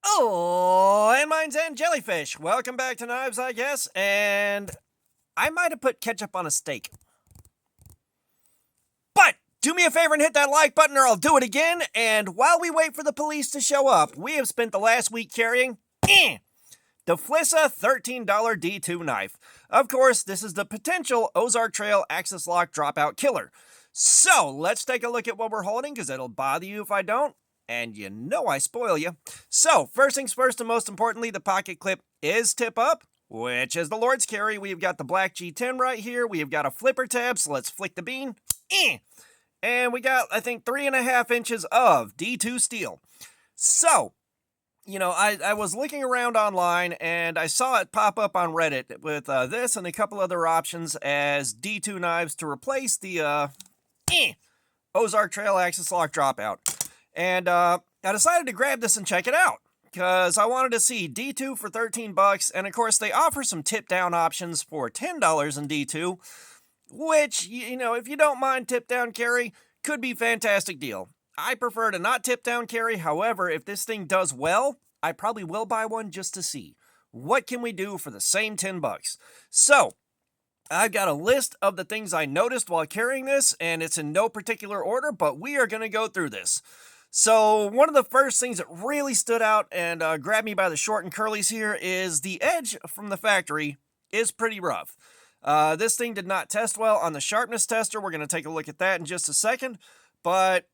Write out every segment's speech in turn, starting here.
Oh, landmines and jellyfish. Welcome back to Knives, I guess. And I might have put ketchup on a steak. But do me a favor and hit that like button or I'll do it again. And while we wait for the police to show up, we have spent the last week carrying the Flissa $13 D2 knife. Of course, this is the potential Ozark Trail Axis Lock Dropout Killer. So let's take a look at what we're holding because it'll bother you if I don't. And you know I spoil you. So, first things first, and most importantly, the pocket clip is tip up, which is the Lord's carry. We've got the black G10 right here. We've got a flipper tab, so let's flick the bean. And we got, I think, 3.5 inches of D2 steel. So, I was looking around online and I saw it pop up on Reddit with this and a couple other options as D2 knives to replace the Ozark Trail Axis Lock Dropout. And I decided to grab this and check it out because I wanted to see D2 for 13 bucks. And of course, they offer some tip down options for $10 in D2, which, if you don't mind tip down carry, could be a fantastic deal. I prefer to not tip down carry. However, if this thing does well, I probably will buy one just to see. What can we do for the same 10 bucks? So, I've got a list of the things I noticed while carrying this, and it's in no particular order, but we are going to go through this. So, one of the first things that really stood out and grabbed me by the short and curlies here is the edge from the factory is pretty rough. This thing did not test well on the sharpness tester. We're going to take a look at that in just a second. But,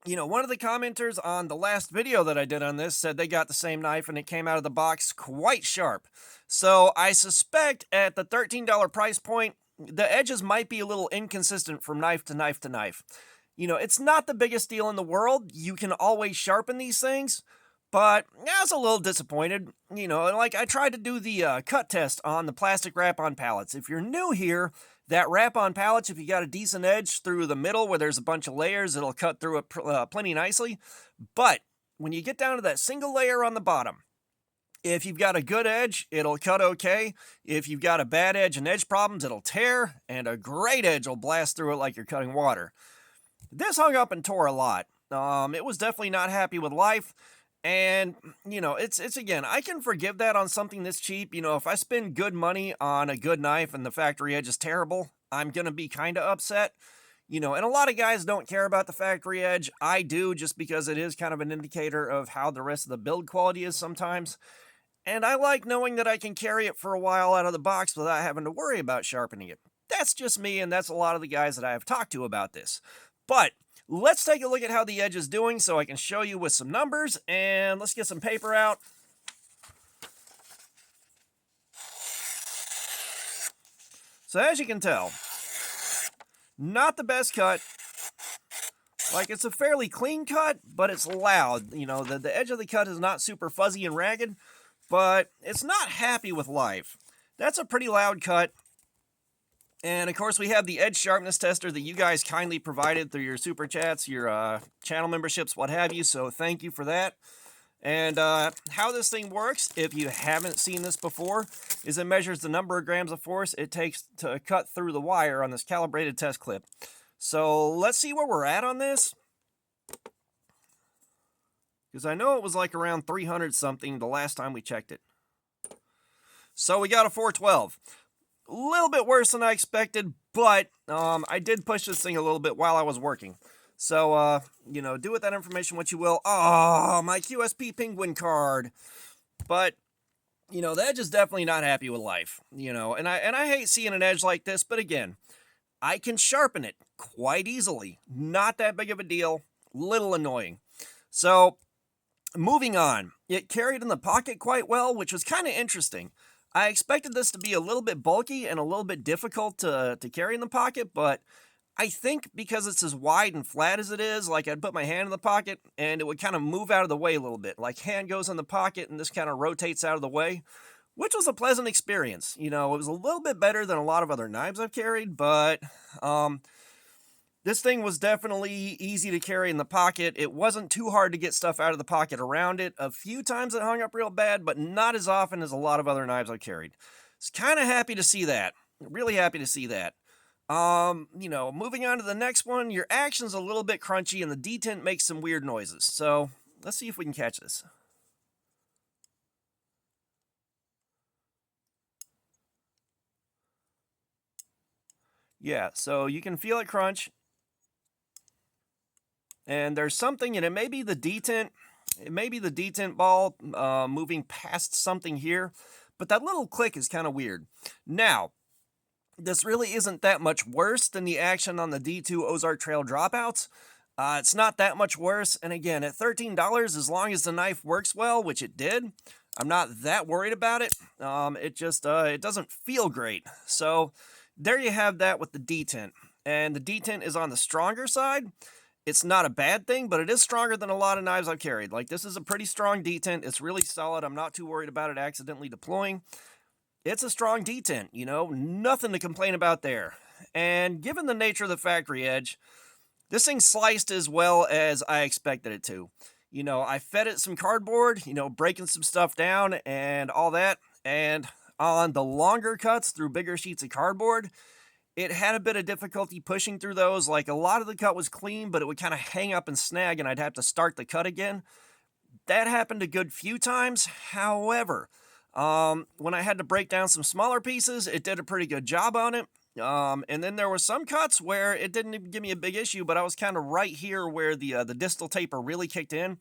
one of the commenters on the last video that I did on this said they got the same knife and it came out of the box quite sharp. So, I suspect at the $13 price point, the edges might be a little inconsistent from knife to knife to knife. It's not the biggest deal in the world. You can always sharpen these things, but I was a little disappointed. Like I tried to do the cut test on the plastic wrap-on pallets. If you're new here, that wrap-on pallets, if you got a decent edge through the middle where there's a bunch of layers, it'll cut through it plenty nicely. But when you get down to that single layer on the bottom, if you've got a good edge, it'll cut okay. If you've got a bad edge and edge problems, it'll tear, and a great edge will blast through it like you're cutting water. This hung up and tore a lot. It was definitely not happy with life. And, it's again, I can forgive that on something this cheap. If I spend good money on a good knife and the factory edge is terrible, I'm going to be kind of upset. And a lot of guys don't care about the factory edge. I do, just because it is kind of an indicator of how the rest of the build quality is sometimes. And I like knowing that I can carry it for a while out of the box without having to worry about sharpening it. That's just me, and that's a lot of the guys that I have talked to about this. But let's take a look at how the edge is doing so I can show you with some numbers, and let's get some paper out. So as you can tell, not the best cut. Like, it's a fairly clean cut, but it's loud. The edge of the cut is not super fuzzy and ragged, but it's not happy with life. That's a pretty loud cut. And of course, we have the edge sharpness tester that you guys kindly provided through your super chats, your channel memberships, what have you. So thank you for that. And how this thing works, if you haven't seen this before, is it measures the number of grams of force it takes to cut through the wire on this calibrated test clip. So let's see where we're at on this. Because I know it was like around 300 something the last time we checked it. So we got a 412. A little bit worse than I expected, but I did push this thing a little bit while I was working. So, do with that information what you will. Oh, my QSP Penguin card. But, the edge is definitely not happy with life. And I hate seeing an edge like this, but again, I can sharpen it quite easily. Not that big of a deal. Little annoying. So, moving on. It carried in the pocket quite well, which was kind of interesting. I expected this to be a little bit bulky and a little bit difficult to carry in the pocket, but I think because it's as wide and flat as it is, like I'd put my hand in the pocket and it would kind of move out of the way a little bit. Like hand goes in the pocket and this kind of rotates out of the way, which was a pleasant experience. It was a little bit better than a lot of other knives I've carried, but this thing was definitely easy to carry in the pocket. It wasn't too hard to get stuff out of the pocket around it. A few times it hung up real bad, but not as often as a lot of other knives I've carried. It's kind of happy to see that. Really happy to see that. Moving on to the next one, your action's a little bit crunchy and the detent makes some weird noises. So let's see if we can catch this. Yeah, so you can feel it crunch. And there's something, and it may be the detent. It may be the detent ball moving past something here, but that little click is kind of weird. Now, this really isn't that much worse than the action on the D2 Ozark Trail dropouts. It's not that much worse, and again, at $13, as long as the knife works well, which it did, I'm not that worried about it. It just it doesn't feel great. So there you have that with the detent, and the detent is on the stronger side. It's not a bad thing, but it is stronger than a lot of knives I've carried. Like, this is a pretty strong detent. It's really solid. I'm not too worried about it accidentally deploying. It's a strong detent, you know, nothing to complain about there. And given the nature of the factory edge, this thing sliced as well as I expected it to. You know, I fed it some cardboard, you know, breaking some stuff down and all that. And on the longer cuts through bigger sheets of cardboard, it had a bit of difficulty pushing through those. Like, a lot of the cut was clean, but it would kind of hang up and snag, and I'd have to start the cut again. That happened a good few times. However, when I had to break down some smaller pieces, it did a pretty good job on it. And then there were some cuts where it didn't even give me a big issue, but I was kind of right here where the distal taper really kicked in.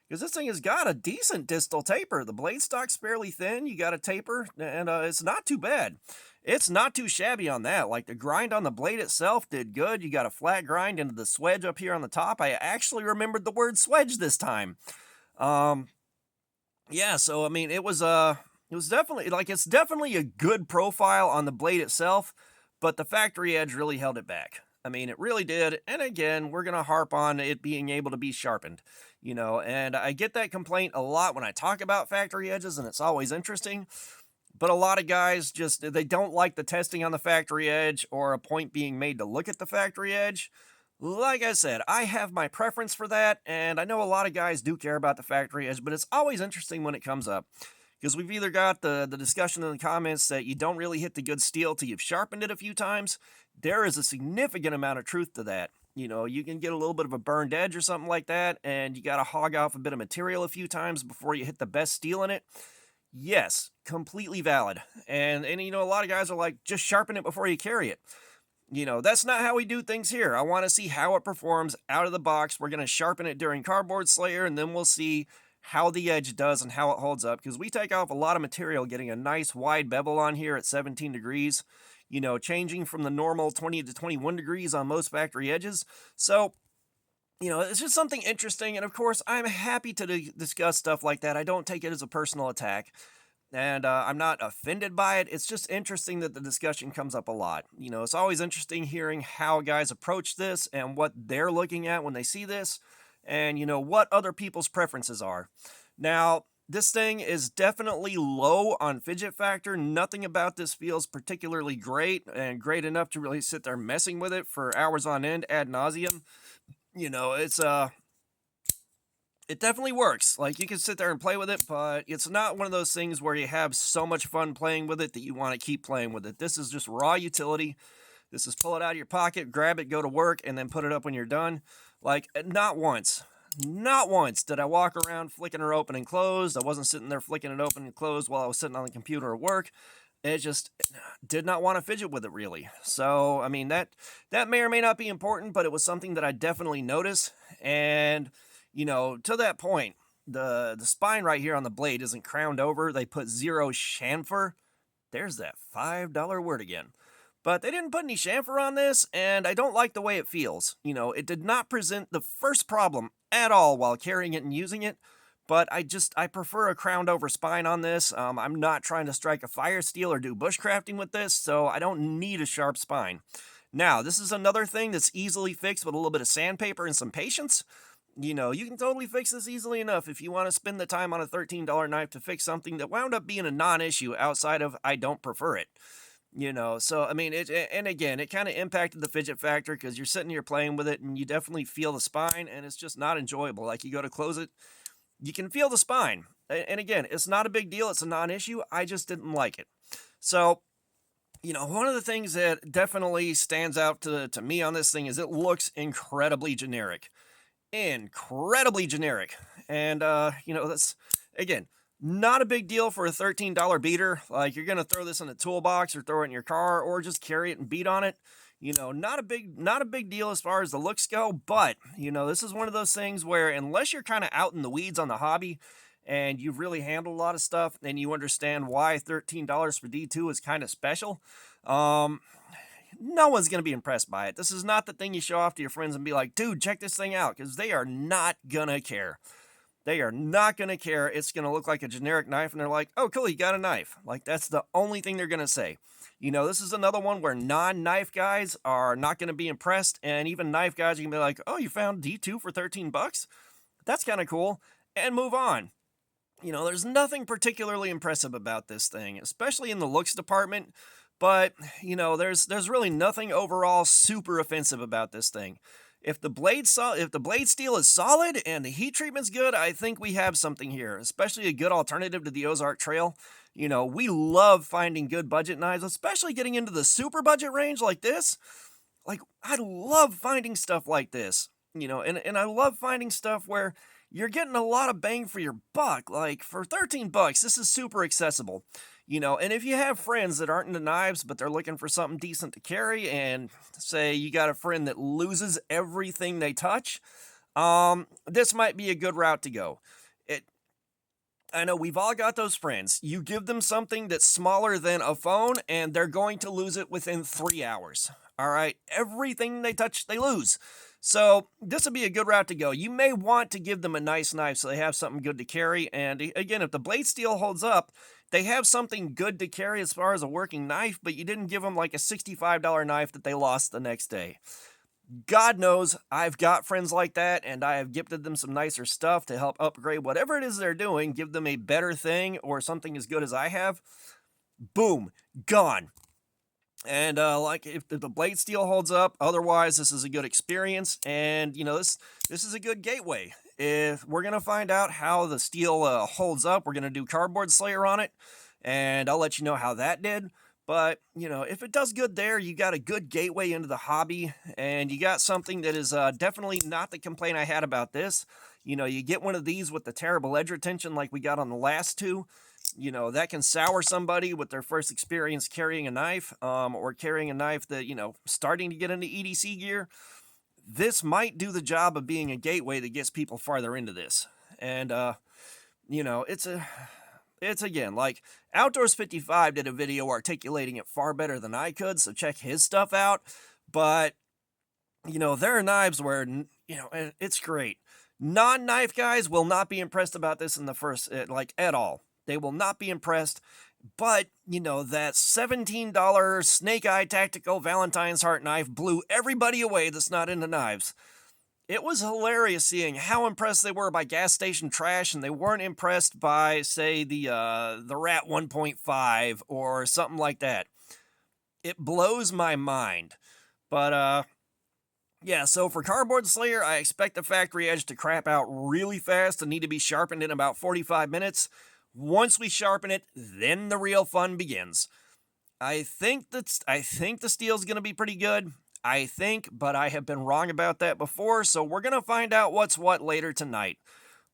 Because this thing has got a decent distal taper. The blade stock's fairly thin. You got a taper, and it's not too bad. It's not too shabby on that. Like, the grind on the blade itself did good. You got a flat grind into the swedge up here on the top. I actually remembered the word swedge this time. Yeah, so I mean, it was definitely, like, it's definitely a good profile on the blade itself, but the factory edge really held it back. I mean, it really did. And again, we're going to harp on it being able to be sharpened, you know, and I get that complaint a lot when I talk about factory edges, and it's always interesting. But a lot of guys just, they don't like the testing on the factory edge or a point being made to look at the factory edge. Like I said, I have my preference for that, and I know a lot of guys do care about the factory edge, but it's always interesting when it comes up. Because we've either got the discussion in the comments that you don't really hit the good steel till you've sharpened it a few times. There is a significant amount of truth to that. You know, you can get a little bit of a burned edge or something like that, and you got to hog off a bit of material a few times before you hit the best steel in it. Yes, completely valid. And you know, a lot of guys are like, just sharpen it before you carry it. You know, that's not how we do things here. I want to see how it performs out of the box. We're going to sharpen it during Cardboard Slayer, and then we'll see how the edge does and how it holds up, because we take off a lot of material getting a nice wide bevel on here at 17 degrees, you know, changing from the normal 20 to 21 degrees on most factory edges. So, you know, it's just something interesting, and of course, I'm happy to discuss stuff like that. I don't take it as a personal attack, and I'm not offended by it. It's just interesting that the discussion comes up a lot. You know, it's always interesting hearing how guys approach this and what they're looking at when they see this, and, you know, what other people's preferences are. Now, this thing is definitely low on fidget factor. Nothing about this feels particularly great, and great enough to really sit there messing with it for hours on end ad nauseum. You know, it definitely works. Like, you can sit there and play with it, but it's not one of those things where you have so much fun playing with it that you want to keep playing with it. This is just raw utility. This is pull it out of your pocket, grab it, go to work, and then put it up when you're done. Like, not once did I walk around flicking her open and closed. I wasn't sitting there flicking it open and closed while I was sitting on the computer at work. It just did not want to fidget with it, really. So, I mean, that may or may not be important, but it was something that I definitely noticed. And, you know, to that point, the spine right here on the blade isn't crowned over. They put 0 chamfer. There's that $5 word again. But they didn't put any chamfer on this, and I don't like the way it feels. You know, it did not present the first problem at all while carrying it and using it, but I prefer a crowned over spine on this. I'm not trying to strike a fire steel or do bushcrafting with this, so I don't need a sharp spine. Now, this is another thing that's easily fixed with a little bit of sandpaper and some patience. You know, you can totally fix this easily enough if you want to spend the time on a $13 knife to fix something that wound up being a non-issue outside of I don't prefer it. You know, so, I mean, and again, it kind of impacted the fidget factor because you're sitting here playing with it and you definitely feel the spine, and it's just not enjoyable. Like, you go to close it, you can feel the spine. And again, it's not a big deal. It's a non-issue. I just didn't like it. So, you know, one of the things that definitely stands out to me on this thing is it looks incredibly generic. Incredibly generic. And, you know, that's, again, not a big deal for a $13 beater. Like, you're going to throw this in a toolbox or throw it in your car or just carry it and beat on it. Not a big deal as far as the looks go, but this is one of those things where unless you're kind of out in the weeds on the hobby and you've really handled a lot of stuff and you understand why $13 for D2 is kind of special, no one's going to be impressed by it. This is not the thing you show off to your friends and be like, dude, check this thing out, because they are not going to care. They are not going to care. It's going to look like a generic knife, and they're like, oh, cool, you got a knife. Like, that's the only thing they're going to say. This is another one where non-knife guys are not going to be impressed, and even knife guys are going to be like, oh, you found D2 for $13? That's kind of cool, and move on. There's nothing particularly impressive about this thing, especially in the looks department, but, there's really nothing overall super offensive about this thing. If the blade steel is solid and the heat treatment's good, I think we have something here, especially a good alternative to the Ozark Trail. We love finding good budget knives, especially getting into the super budget range like this. Like, I love finding stuff like this, and I love finding stuff where you're getting a lot of bang for your buck. Like, for $13, this is super accessible. And if you have friends that aren't into knives, but they're looking for something decent to carry, and say you got a friend that loses everything they touch, this might be a good route to go. I know we've all got those friends. You give them something that's smaller than a phone, and they're going to lose it within 3 hours. All right? Everything they touch, they lose. So this would be a good route to go. You may want to give them a nice knife so they have something good to carry. And again, if the blade steel holds up, they have something good to carry as far as a working knife, but you didn't give them like a $65 knife that they lost the next day. God knows I've got friends like that, and I have gifted them some nicer stuff to help upgrade whatever it is they're doing, give them a better thing or something as good as I have. Boom, gone. And like if the blade steel holds up, otherwise this is a good experience, and this is a good gateway. If we're gonna find out how the steel holds up, we're gonna do Cardboard Slayer on it, and I'll let you know how that did. But, if it does good there, you got a good gateway into the hobby, and you got something that is definitely not the complaint I had about this. You get one of these with the terrible edge retention like we got on the last two. That can sour somebody with their first experience carrying a knife, or carrying a knife that, starting to get into EDC gear. This might do the job of being a gateway that gets people farther into this. And, it's again, like, Outdoors 55 did a video articulating it far better than I could, so check his stuff out. But, there are knives where, it's great. Non-knife guys will not be impressed about this in the first, at all. They will not be impressed. But, that $17 Snake Eye Tactical Valentine's Heart knife blew everybody away that's not into knives. It was hilarious seeing how impressed they were by gas station trash, and they weren't impressed by, say, the Rat 1.5 or something like that. It blows my mind. But, yeah, so for Cardboard Slayer, I expect the factory edge to crap out really fast and need to be sharpened in about 45 minutes. Once we sharpen it, then the real fun begins. I think the steel's going to be pretty good. But I have been wrong about that before, so we're going to find out what's what later tonight.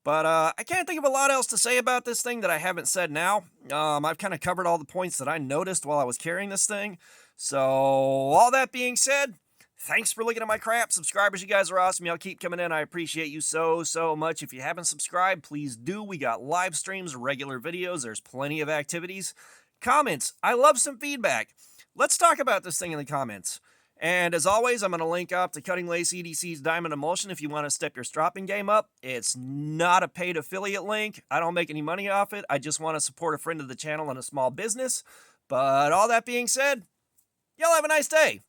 But I can't think of a lot else to say about this thing that I haven't said now. I've kind of covered all the points that I noticed while I was carrying this thing. So, all that being said, thanks for looking at my crap. Subscribers, you guys are awesome. Y'all keep coming in. I appreciate you so much. If you haven't subscribed, please do. We got live streams, regular videos. There's plenty of activities. Comments. I love some feedback. Let's talk about this thing in the comments. And as always, I'm going to link up to Cutting Lace EDC's Diamond Emulsion if you want to step your stropping game up. It's not a paid affiliate link. I don't make any money off it. I just want to support a friend of the channel and a small business. But all that being said, y'all have a nice day.